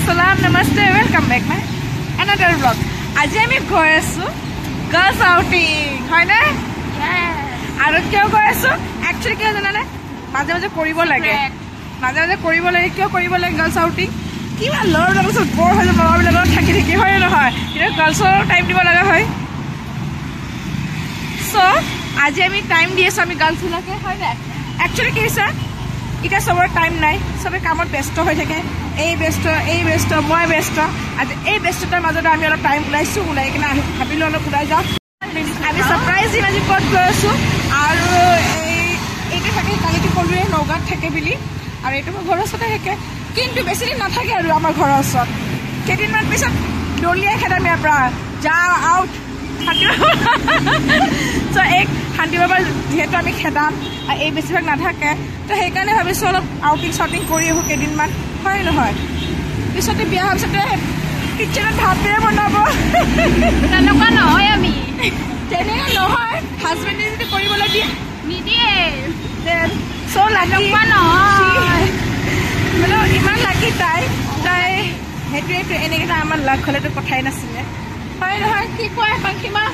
Salam, namaste, welcome back my another vlog. Aji ami goi asu girls outing, hoy na? Yes. Aru kyo goi asu? Actually kyo jana na? Maje maje koribo lage. Maje maje koribo lage, kyo koribo lage girls outing? Kiba lord log so bore hoy mama bilagor thaki thaki hoy na hoy. Kino girls time dibo laga hoy. So, aji ami time di asu ami girls lage hoy na? Actually ki isa এটা সবৰ time নাই সবে কামত ব্যস্ত হৈ থাকে এই ব্যস্ত মই ব্যস্ত আজি এই ব্যস্ততাৰ মাজত আমি অলপ টাইম উলাইছো উলাই কিনে আমি ভাবিলো অলপ উলাই যাও আমি সাৰপ্ৰাইজ দিম আজি ক'ত গৈ আছো আৰু এইটো থাকে কালিটো কলুৱে নগাঁৱত থাকে বুলি আৰু এইটো মোৰ ঘৰৰ ওচৰতে থাকে কিন্তু বেছি দিন নাথাকে আৰু আমাৰ ঘৰৰ ওচৰত কেইদিনমান পিছত দলিয়াই খেদাম ইয়াৰ পৰা যাও out so ek handi baba jehetu ami khedam ei besibak na thake to he kane bhabisu olop outing shooting kori ho kedin man hoy no hoy pisote biya habsate kitchen bhabe banabo nanoka no hoy ami tene no hoy husband jodi koribole die ni die then so lucky no hoy melo iman lucky tai hetu enekita amar luck hole to kothai nasile হয় নহয় কি কয় পাখিমা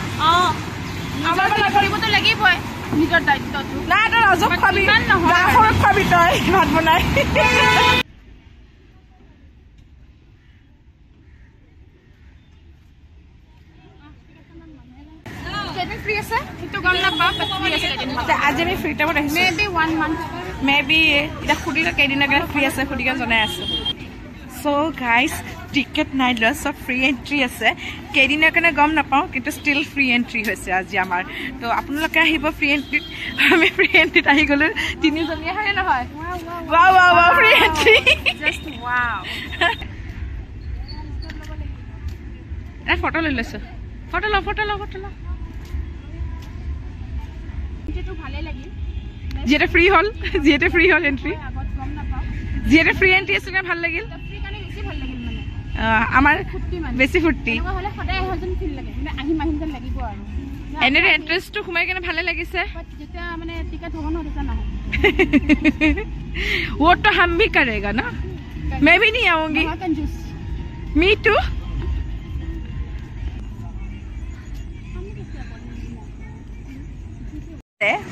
আমাৰ বলা কৰিবতো লাগিবই নিজৰ দায়িত্বটো না এটা ৰাজক খাবি ৰাখৰ খাবি তই ভাত বনাই কেনে ফ্ৰী আছে সেইটো গম নাপা ফ্ৰী আছে আজি আমি ফ্ৰী টাইমত আহিছো মেবি 1 month মেবি এটা খুদিলে কেইদিনকে ফ্ৰী আছে খুদিকে জনাই আছে so guys ticket night lo so free entry ase kedina kane gom na pao kintu still free entry hoise aji amar to apunaloke ahibo free entry ami free entry ahi golu tini joni hoy na hoy wow free entry just wow a photo le leso photo lo jeto bhale lagi jeta free hall entry jeta free entry asuna bhal lagil আমার বেশি ফুটি হলে সদায় হজন feel লাগে মানে আহিম যেন লাগিব আৰু এনে ইন্টারেস্ট খুমাই কেনে ভালে লাগিছে যেটা মানে টিকট হ'ব ন এটা না वो तो हम भी करेगा ना मैं भी नहीं आऊंगी me too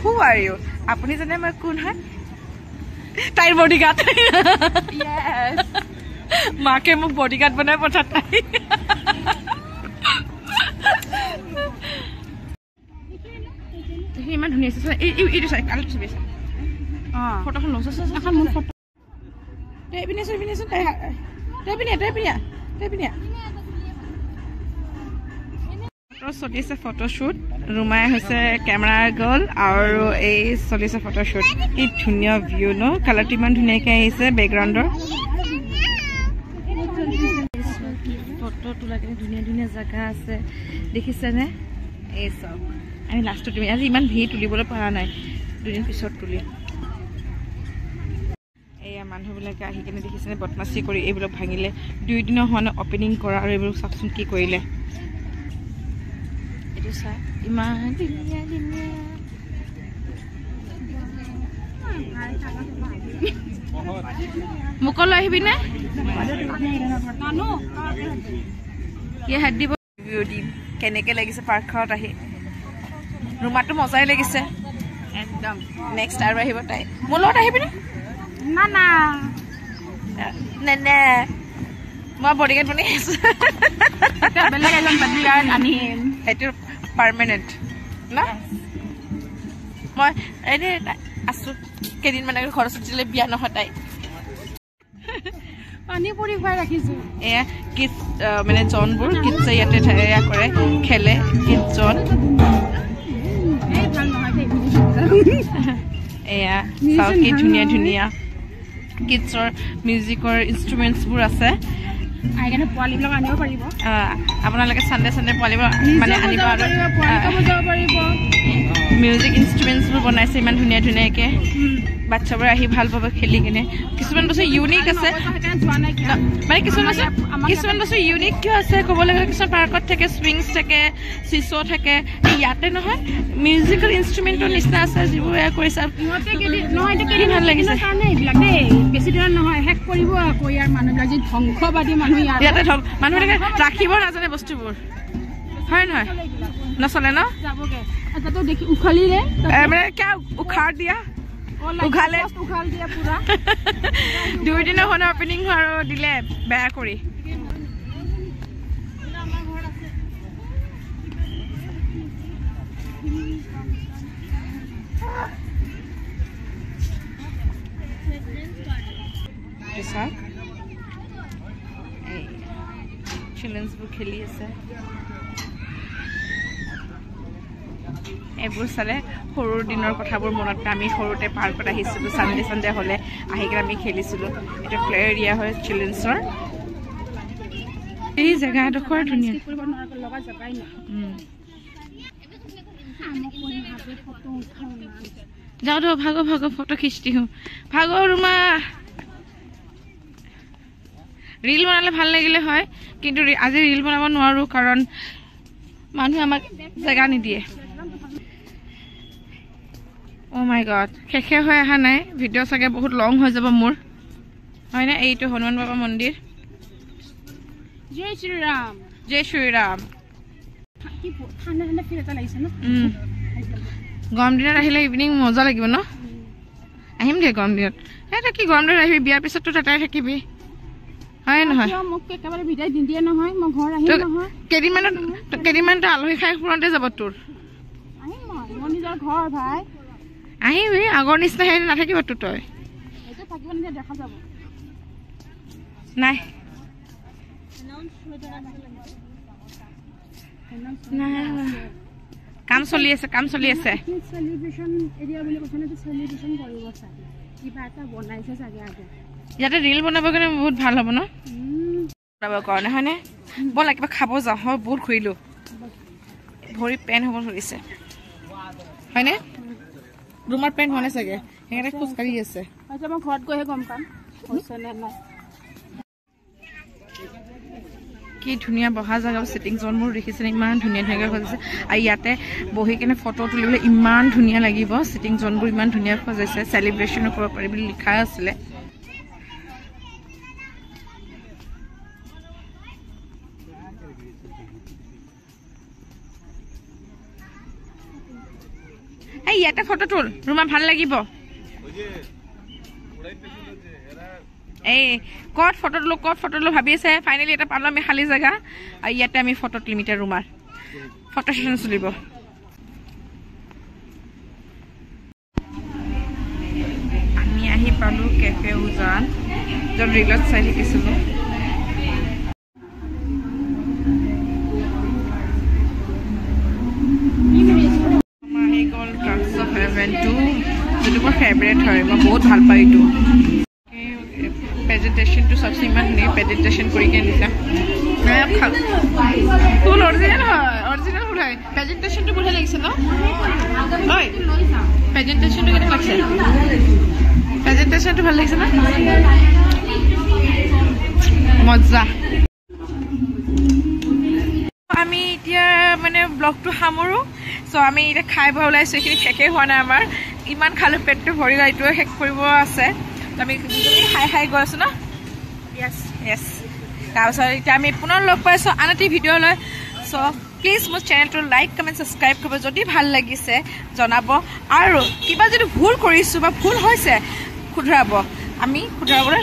who are you আপুনি জানে মই কোন হয় তাইৰ বডিগাৰ্ড yes মাকে মোক বডিগাৰ্ড বনাই পঠাই ইমান ধুনীয়া আছে এইটো চাই কালি ছবি আছে ফটোখন লছ আছে এখন মোৰ ফটো তাই পিনে ফটো চলি আছে ফটোশ্বুট ৰুমাই হৈছে কেমেৰা গ'ল আৰু এই চলি আছে ফটোশ্বুট কি ধুনীয়া ভিউ ন কালাৰটো ইমান ধুনীয়াকৈ আহিছে বেকগ্ৰাউণ্ডৰ ফটো তোলা কিনে ধুনীয়া জায়গা আছে দেখিছেনে এই সব আমি লাষ্টত তুমি আজি ইমান ভিৰ তুলিবলৈ পৰা নাই দুদিন পিছত তুলি এয়া মানুহবিলাকে আহি কিনে দেখিছেনে বদমাছি কৰি এইবিলাক ভাঙিলে 2 দিনৰ হোৱা অপেনিং কৰা আৰু এইবিলাক চাকচোন কি কৰিলে এইটো চাই ইমান ধুনীয়া মুকলৈ আহিবি নে ये हड्डी ब्यूटी केनेके লাগিছে পাৰ্কত আহি ৰুমাটো মজাই লাগিছে একদম নেক্সট আৰু আহিব তাই মোলত আহিবি না নে মই বডিগাৰ্ড বনি আছো বেলেগ এজন বডিগাৰ্ড আনিম এটো পাৰ্মানেন্ট না মই এনে আছো কেদিন মানে খৰচ দিলে বিয়া নহতাই পানী পৰি ভাই ৰাখিছো এ কিড মানে জনবোৰ কিডছে ইয়াতে ঠায়া কৰে খেলে কিড জন এই ভাল নহয় এয়া সাউকি ধুনীয়া কিডছৰ মিউজিকৰ ইনস্ট্ৰুমেন্টছ বোৰ আছে আইগনে পোৱালি লগ আনিব পাৰিব আপোনালোকে সানডে পোৱালি মানে আনিব আৰু পোৱালি বজাব পাৰিব মিউজিক ইনস্ট্ৰুমেন্টছ বোৰ বনাইছে ইমান ধুনীয়াকে বাচ্চাবোৰে আহি ভাল পাব খেলি কিনে কিছুমান বস্তু ইউনিক আছে মানে কিছুমান বস্তু ইউনিক কিয় আছে ক'বলৈ গ'লে কিছুমান পাৰ্কত থাকে স্প্ৰিংছ থাকে চিছো থাকে ইয়াতে নহয় মিউজিকেল ইনষ্ট্ৰুমেণ্টৰ নিচিনা আছে যিবোৰ এয়া কৰিছে ভাল লাগিছে বেছি দিন নহয় শেষ কৰিব আকৌ ইয়াৰ মানুহবিলাক যি ধ্বংসবাদী মানুহ ইয়াতে মানুহবিলাকে ৰাখিব নাজানে বস্তুবোৰ হয় নহয় নচলে ন দেখি উখালিলে মানে কিয় উখাৰ দিয়া উঘালে উখাল দিয়া পুৰা 2 দিনৰ হ'লে অপেনিং আৰু দিলে বেয়া কৰি চিলড্ৰেনছবোৰ খেলি আছে এইবোৰ চালে সৰুৰ দিনৰ কথাবোৰ মনত আমি সৰুতে পাৰ্কত আহিছিলোঁ চানডে হ'লে আহি কিনে আমি খেলিছিলোঁ এইটো প্লে এৰিয়া হয় চিলড্ৰেনছৰ এই জেগাডোখৰ ধুনীয়া যাওঁ দে ভাগ ফটো খিচি হওঁ ভাগ ৰুমা ৰিল বনালে ভাল লাগিলে হয় কিন্তু আজি ৰিল বনাব নোৱাৰোঁ কাৰণ মানুহে আমাক জেগা নিদিয়ে Oh my god শেষে হৈ অহা নাই ভিডিঅ' চাগে বহুত লং হৈ যাব মোৰ হয় না এইটো হনুমান বাবা মন্দিৰ জয় শ্ৰীৰাম কি ঠাণ্ডা ঠাণ্ডা ফিল এটা লাগিছে ন গৰম দিনত আহিলে ইভিনিং মজা লাগিব ন আহিম দে গৰম দিনত এটা কি গৰম দিনত আহিবি বিয়াৰ পিছততো তাতে থাকিবি হয় নহয় মোক একেবাৰে বিদায় দিয়ে নহয় মই ঘৰ আহিম নহয় কেইদিনমানতো আলহী খাই ফুৰন্তে যাব তোৰ আহিম মই নিজৰ ঘৰ ভাই আহিবি আগৰ নিচিনা হেৰি নাথাকিব তো তই এইটো থাকিব নিদিয়া দেখা যাব নাই কাম চলি আছে সেলিব্ৰেশ্যন এৰিয়া বুলি কৈছে না সেলিব্ৰেশ্যন কৰিব চাগে কিবা এটা বনাইছে চাগে আগে ইয়াতে ৰিল বনাবৰ কাৰণে বহুত ভাল হ'ব ন বনাবৰ কাৰণে হয়নে ব'লা কিবা খাব যাওঁ হয় বহুত ঘূৰিলোঁ ভৰি পেন হ'ব ধৰিছে হয়নে ৰুমৰ পেন হোৱা নাই চাগে সেইকাৰণে খোজকাঢ়ি আছে মই ঘৰত গৈহে গম পাম হৈছে নে নাই কি ধুনীয়া বহা জেগা চিটিং জোনবোৰ দেখিছেনে ইমান ধুনীয়া ধুনীয়াকৈ সজাইছে আৰু ইয়াতে বহি কিনে ফটো তুলিবলৈ ইমান ধুনীয়া লাগিব চিটিং জোনবোৰ ইমান ধুনীয়া সজাইছে চেলিব্ৰেশ্যনো কৰিব পাৰি বুলি লিখা আছিলে এই ইয়াতে ফটো তুল ৰুমা ভাল লাগিব এই কত ফটো লো ভাবি আছে ফাইনেলি এটা পালো আমি খালি জায়গা আৰু ইয়াতে আমি ফটো তুলিম এতিয়া ৰুমাৰ ফটো সেশন চলিব আমি আহি পালো কেফে উজান য'ত ৰিলত চাই থাকিছিলোঁ মোৰ ফেভৰেট হয় মই বহুত ভাল পাওঁ এইটো প্ৰেজেণ্টেশ্যনটো চবচে ইমান ধুনীয়া প্ৰেজেণ্টেশ্যন কৰি কিনে দিছা ফুল অৰিজিনেল ফুল হয় প্ৰেজেণ্টেশ্যনটো বঢ়িয়া লাগিছে ন হয় প্ৰেজেণ্টেশ্যনটো কেনেকুৱা লাগিছে প্ৰেজেণ্টেশ্যনটো ভাল লাগিছে ন মজা আমি এতিয়া মানে ব্লগটো সামৰোঁ চ' আমি এতিয়া খাই বৈ ওলাইছোঁ এইখিনি শেষেই হোৱা নাই আমাৰ ইমান খালোঁ পেটটো ভৰি গ'ল এইটোৱে শেষ কৰিব আছে আমি খাই গৈ আছোঁ ন য়েছ তাৰপিছত এতিয়া আমি পুনৰ লগ পাইছোঁ আন এটি ভিডিঅ' লৈ চ' প্লিজ মোৰ চেনেলটো লাইক কমেণ্ট ছাবস্ক্ৰাইব কৰিব যদি ভাল লাগিছে জনাব আৰু কিবা যদি ভুল কৰিছোঁ বা ভুল হৈছে শুধৰাব আমি শুধৰাবলৈ